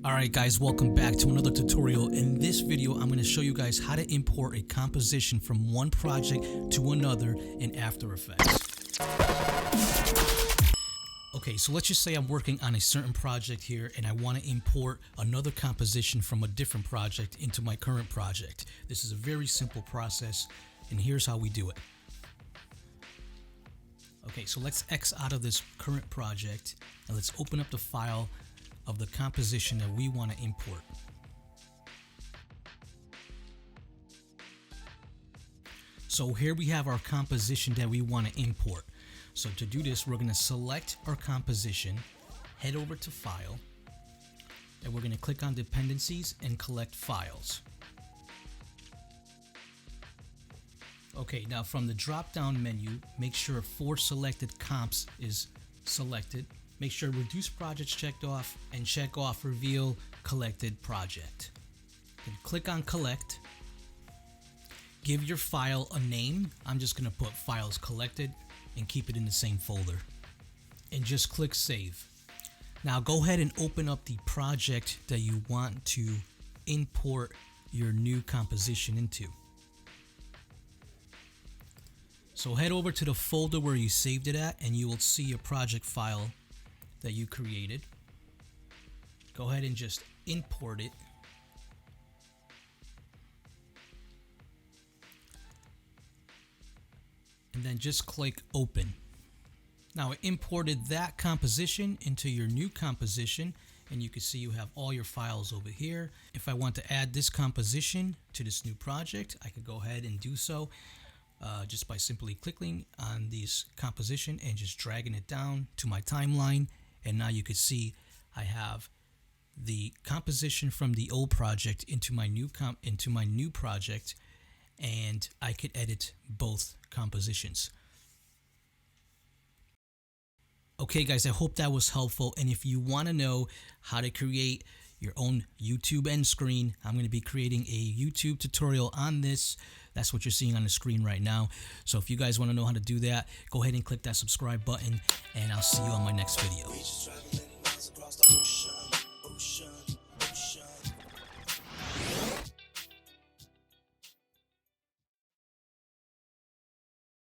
Alright guys, welcome back to another tutorial. In this video, I'm going to show you guys how to import a composition from one project to another in After Effects. Okay, so let's just say I'm working on a certain project here and I want to import another composition from a different project into my current project. This is a very simple process and here's how we do it. Okay, so let's X out of this current project and let's open up the file of the composition that we want to import. So here we have our composition that we want to import. So to do this, we're going to select our composition, head over to File, and we're going to click on Dependencies and Collect Files. Okay, now from the drop-down menu, make sure For Selected Comps is selected. Make sure Reduce Projects checked off and check off Reveal Collected Project. Then click on Collect. Give your file a name. I'm just going to put Files Collected and keep it in the same folder. And just click Save. Now go ahead and open up the project that you want to import your new composition into. So head over to the folder where you saved it at and you will see a project file that you created. Go ahead and just import it. And then just click Open. Now it imported that composition into your new composition and you can see you have all your files over here. If I want to add this composition to this new project, I could go ahead and do so just by simply clicking on this composition and just dragging it down to my timeline. And now you can see I have the composition from the old project into my new project, and I could edit both compositions. Okay guys, I hope that was helpful, and if you want to know how to create your own YouTube end screen, I'm going to be creating a YouTube tutorial on this. That's what you're seeing on the screen right now. So if you guys want to know how to do that, go ahead and click that subscribe button, and I'll see you on my next video.